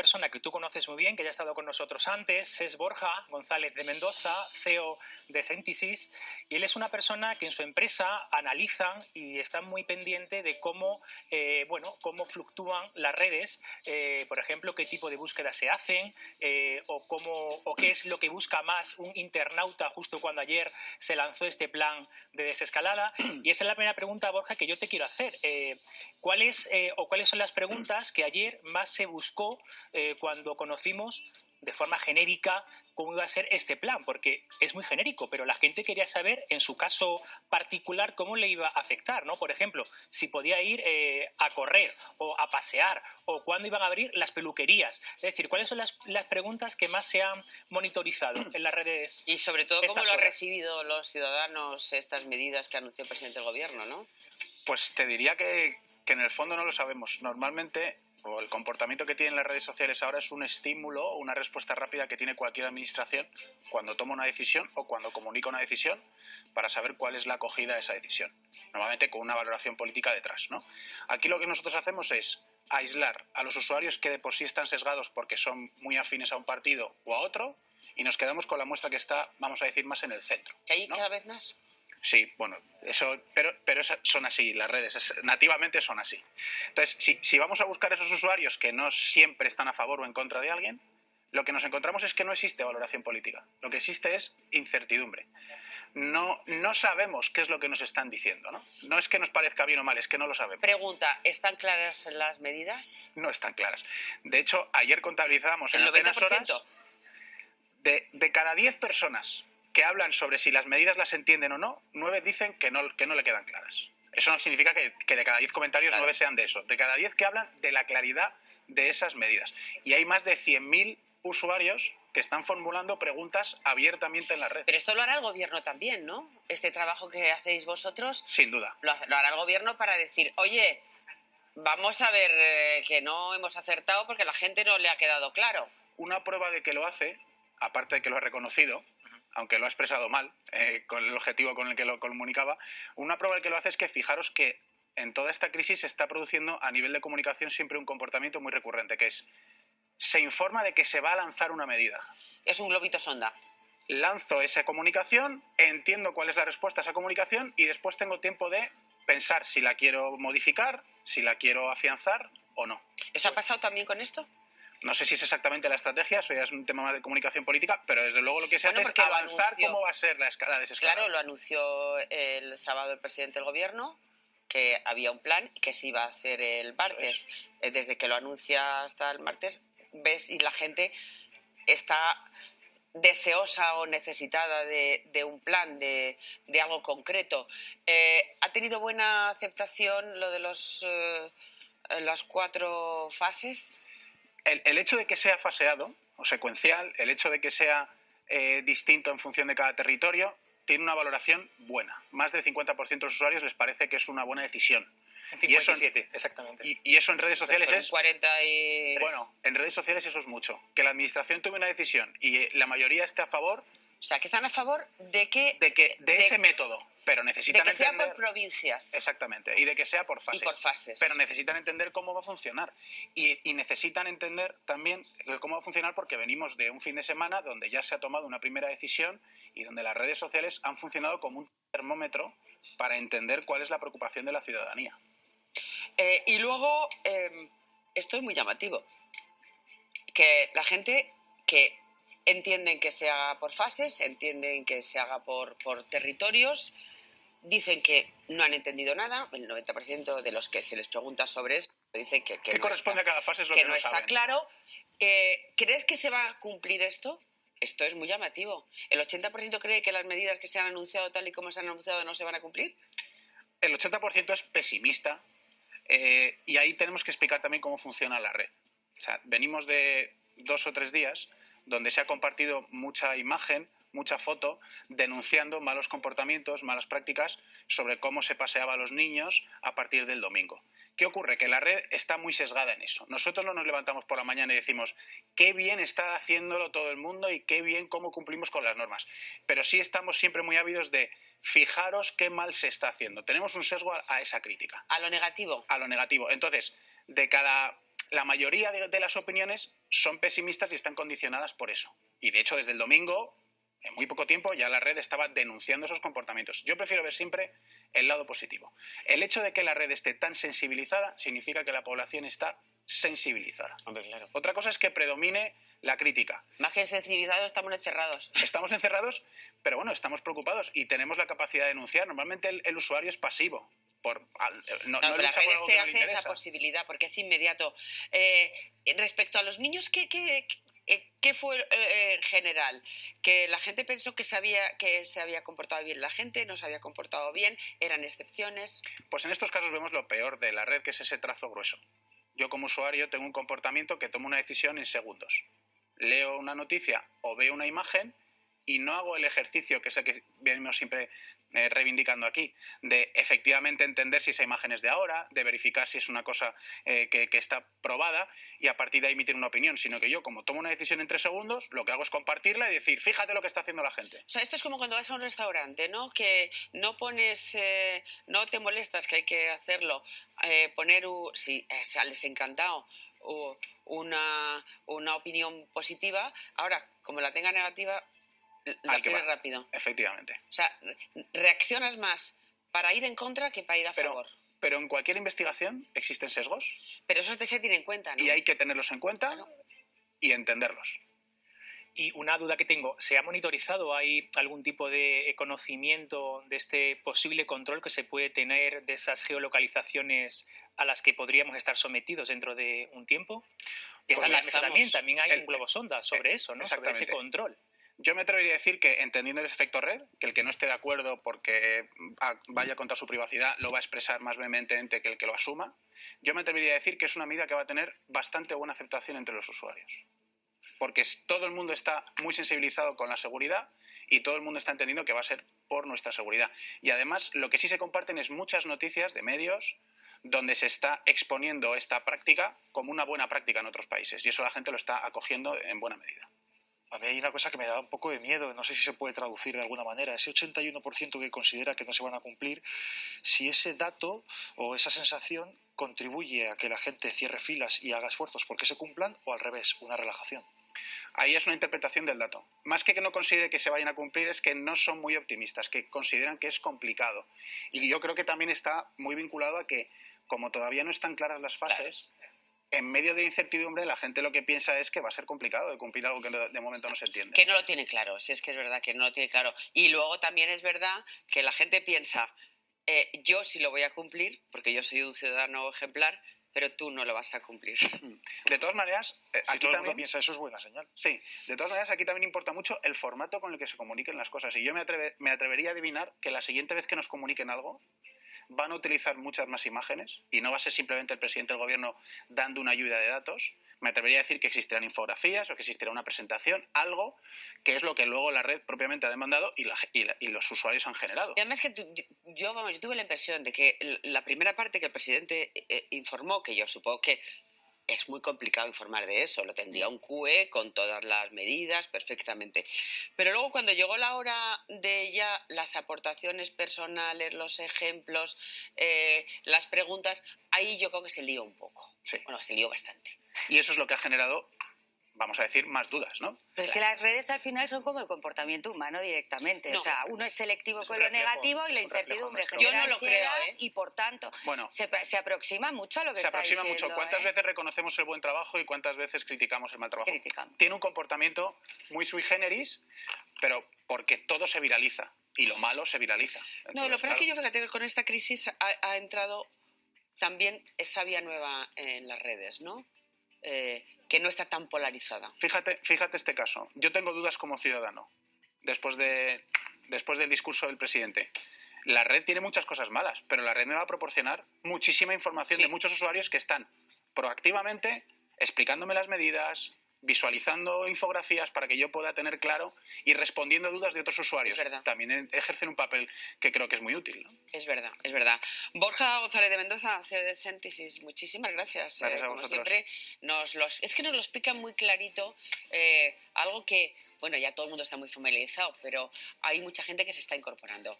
persona que tú conoces muy bien, que ya ha estado con nosotros antes, es Borja González de Mendoza, CEO de Synthesis, y él es una persona que en su empresa analizan y están muy pendiente de cómo, cómo fluctúan las redes, por ejemplo, qué tipo de búsquedas se hacen, o qué es lo que busca más un internauta justo cuando ayer se lanzó este plan de desescalada. Y esa es la primera pregunta, Borja, que yo te quiero hacer. ¿Cuáles son las preguntas que ayer más se buscó cuando conocimos de forma genérica cómo iba a ser este plan? Porque es muy genérico, pero la gente quería saber, en su caso particular, cómo le iba a afectar, ¿no? Por ejemplo, si podía ir a correr o a pasear, o cuándo iban a abrir las peluquerías. Es decir, ¿cuáles son las preguntas que más se han monitorizado en las redes? Y sobre todo, ¿cómo lo han recibido los ciudadanos estas medidas que anunció el presidente del gobierno, no? Pues te diría que en el fondo no lo sabemos. Normalmente, o el comportamiento que tienen las redes sociales ahora es un estímulo o una respuesta rápida que tiene cualquier administración cuando toma una decisión o cuando comunica una decisión para saber cuál es la acogida de esa decisión. Normalmente con una valoración política detrás, ¿no? Aquí lo que nosotros hacemos es aislar a los usuarios que de por sí están sesgados porque son muy afines a un partido o a otro, y nos quedamos con la muestra que está, vamos a decir, más en el centro, ¿Que hay, ¿no?, cada vez más? Sí, bueno, eso, pero son así, las redes nativamente son así. Entonces, si vamos a buscar esos usuarios que no siempre están a favor o en contra de alguien, lo que nos encontramos es que no existe valoración política. Lo que existe es incertidumbre. No sabemos qué es lo que nos están diciendo, ¿no? No es que nos parezca bien o mal, es que no lo sabemos. Pregunta, ¿están claras las medidas? No están claras. De hecho, ayer contabilizábamos en ¿El apenas 90%? horas de cada 10 personas que hablan sobre si las medidas las entienden o no, 9 dicen que no le quedan claras. Eso no significa que de cada 10 comentarios, claro, 9 sean de eso. De cada 10 que hablan, de la claridad de esas medidas. Y hay más de 100.000 usuarios que están formulando preguntas abiertamente en la red. Pero esto lo hará el gobierno también, ¿no? Este trabajo que hacéis vosotros... Sin duda. Lo hará el gobierno para decir, oye, vamos a ver que no hemos acertado porque a la gente no le ha quedado claro. Una prueba de que lo hace, aparte de que lo ha reconocido, aunque lo ha expresado mal, con el objetivo con el que lo comunicaba, una prueba de que lo hace es que fijaros que en toda esta crisis se está produciendo a nivel de comunicación siempre un comportamiento muy recurrente, que es, se informa de que se va a lanzar una medida. Es un globito sonda. Lanzo esa comunicación, entiendo cuál es la respuesta a esa comunicación y después tengo tiempo de pensar si la quiero modificar, si la quiero afianzar o no. ¿Eso ha pasado también con esto? No sé si es exactamente la estrategia, eso ya es un tema más de comunicación política, pero desde luego lo que se hace es avanzar cómo va a ser la desescalada. Claro, lo anunció el sábado el presidente del gobierno, que había un plan y que se iba a hacer el martes. Desde que lo anuncia hasta el martes, ves y la gente está deseosa o necesitada de un plan, de algo concreto. ¿Ha tenido buena aceptación lo de las 4 fases? El hecho de que sea faseado o secuencial, el hecho de que sea distinto en función de cada territorio, tiene una valoración buena. Más del 50% de los usuarios les parece que es una buena decisión. 57, exactamente. Y eso en redes sociales es... 43. Bueno, en redes sociales eso es mucho. Que la administración tome una decisión y la mayoría esté a favor... O sea, que están a favor de que... De ese método, pero necesitan entender... De que entender, sea por provincias. Exactamente, y de que sea por fases. Y por fases. Pero necesitan entender cómo va a funcionar. Y necesitan entender también cómo va a funcionar porque venimos de un fin de semana donde ya se ha tomado una primera decisión y donde las redes sociales han funcionado como un termómetro para entender cuál es la preocupación de la ciudadanía. Y luego, esto es muy llamativo, que la gente que entienden que se haga por fases, entienden que se haga por territorios, dicen que no han entendido nada, el 90% de los que se les pregunta sobre eso dicen que no corresponde está, a cada fase, es lo que que no está saben. claro. ¿Crees que se va a cumplir esto? Esto es muy llamativo. ¿El 80% cree que las medidas que se han anunciado tal y como se han anunciado no se van a cumplir? El 80% es pesimista. Y ahí tenemos que explicar también cómo funciona la red. O sea, venimos de 2 o 3 días donde se ha compartido mucha imagen, mucha foto, denunciando malos comportamientos, malas prácticas sobre cómo se paseaba a los niños a partir del domingo. ¿Qué ocurre? Que la red está muy sesgada en eso. Nosotros no nos levantamos por la mañana y decimos qué bien está haciéndolo todo el mundo y qué bien cómo cumplimos con las normas. Pero sí estamos siempre muy ávidos de fijaros qué mal se está haciendo. Tenemos un sesgo a esa crítica. A lo negativo. A lo negativo. Entonces, de cada la mayoría de las opiniones son pesimistas y están condicionadas por eso. Y de hecho, desde el domingo, en muy poco tiempo, ya la red estaba denunciando esos comportamientos. Yo prefiero ver siempre el lado positivo. El hecho de que la red esté tan sensibilizada significa que la población está sensibilizada. Hombre, claro. Otra cosa es que predomine la crítica. Más que sensibilizados, estamos encerrados. Estamos encerrados, pero bueno, estamos preocupados y tenemos la capacidad de denunciar. Normalmente el usuario es pasivo. No Pero lucha la por red algo que no le hace esa interesa. posibilidad porque es inmediato. Respecto a los niños, ¿qué fue en general? Que la gente pensó que se había comportado bien, la gente no se había comportado bien, eran excepciones. Pues en estos casos vemos lo peor de la red, que es ese trazo grueso. Yo como usuario tengo un comportamiento que tomo una decisión en segundos. Leo una noticia o veo una imagen y no hago el ejercicio, que es el que venimos siempre reivindicando aquí, de efectivamente entender si esa imagen es de ahora, de verificar si es una cosa que está probada y a partir de ahí emitir una opinión, sino que yo, como tomo una decisión en 3 segundos, lo que hago es compartirla y decir, fíjate lo que está haciendo la gente. O sea, esto es como cuando vas a un restaurante, ¿no? Que no pones, no te molestas, que hay que hacerlo, poner, si sales encantado, una opinión positiva. Ahora, como la tenga negativa, la tienes rápido. Efectivamente. O sea, reaccionas más para ir en contra que para ir a favor. Pero en cualquier investigación existen sesgos. Pero eso se tiene en cuenta, ¿no? Y hay que tenerlos en cuenta y entenderlos. Y una duda que tengo, ¿se ha monitorizado? ¿Hay algún tipo de conocimiento de este posible control que se puede tener de esas geolocalizaciones a las que podríamos estar sometidos dentro de un tiempo? Que está en la mesa también hay un globo sonda sobre eso, ¿no? Sobre ese control. Yo me atrevería a decir que, entendiendo el efecto red, que el que no esté de acuerdo porque vaya contra su privacidad lo va a expresar más vehementemente que el que lo asuma, yo me atrevería a decir que es una medida que va a tener bastante buena aceptación entre los usuarios. Porque todo el mundo está muy sensibilizado con la seguridad y todo el mundo está entendiendo que va a ser por nuestra seguridad. Y además, lo que sí se comparten es muchas noticias de medios donde se está exponiendo esta práctica como una buena práctica en otros países. Y eso la gente lo está acogiendo en buena medida. A mí hay una cosa que me da un poco de miedo, no sé si se puede traducir de alguna manera, ese 81% que considera que no se van a cumplir, si ese dato o esa sensación contribuye a que la gente cierre filas y haga esfuerzos porque se cumplan, o al revés, una relajación. Ahí es una interpretación del dato. Más que no considere que se vayan a cumplir, es que no son muy optimistas, que consideran que es complicado. Y yo creo que también está muy vinculado a que, como todavía no están claras las fases, en medio de incertidumbre la gente lo que piensa es que va a ser complicado de cumplir algo que de momento no se entiende. Que no lo tiene claro, si es que es verdad que no lo tiene claro. Y luego también es verdad que la gente piensa, yo sí lo voy a cumplir, porque yo soy un ciudadano ejemplar, pero tú no lo vas a cumplir. De todas maneras, si todo el mundo piensa eso, es buena señal. Sí, de todas maneras aquí también importa mucho el formato con el que se comuniquen las cosas. Y yo me atrevería a adivinar que la siguiente vez que nos comuniquen algo van a utilizar muchas más imágenes y no va a ser simplemente el presidente del gobierno dando una lluvia de datos. Me atrevería a decir que existirán infografías o que existirá una presentación, algo que es lo que luego la red propiamente ha demandado y los usuarios han generado. Y además que yo tuve la impresión de que la primera parte que el presidente informó, que yo supongo que es muy complicado informar de eso, lo tendría un QE con todas las medidas perfectamente. Pero luego cuando llegó la hora de ya las aportaciones personales, los ejemplos, las preguntas, ahí yo creo que se lió un poco. Sí. Bueno, se lió bastante. Y eso es lo que ha generado, vamos a decir, más dudas, ¿no? Pero es que las redes al final son como el comportamiento humano directamente. No, o sea, uno es selectivo con lo reflejo, negativo y la es un reflejo incertidumbre nuestro. genera Yo no lo ansiedad creo, ¿eh? y por tanto Bueno, se aproxima mucho a lo que se está aproxima diciendo. mucho. ¿Cuántas veces reconocemos el buen trabajo y cuántas veces criticamos el mal trabajo? Criticamos. Tiene un comportamiento muy sui generis, pero porque todo se viraliza y lo malo se viraliza. Entonces, No, lo peor es que yo fíjate que con esta crisis ha entrado también esa vía nueva en las redes, ¿no? Que no está tan polarizada. Fíjate este caso. Yo tengo dudas como ciudadano, después del discurso del presidente. La red tiene muchas cosas malas, pero la red me va a proporcionar muchísima información de muchos usuarios que están proactivamente explicándome las medidas, visualizando infografías para que yo pueda tener claro y respondiendo a dudas de otros usuarios. Es verdad. También ejercen un papel que creo que es muy útil, ¿no? Es verdad, es verdad. Borja González de Mendoza, CEO de Sentisys, muchísimas gracias. Gracias a como vosotros. siempre, nos lo explican muy clarito, algo que, bueno, ya todo el mundo está muy familiarizado, pero hay mucha gente que se está incorporando.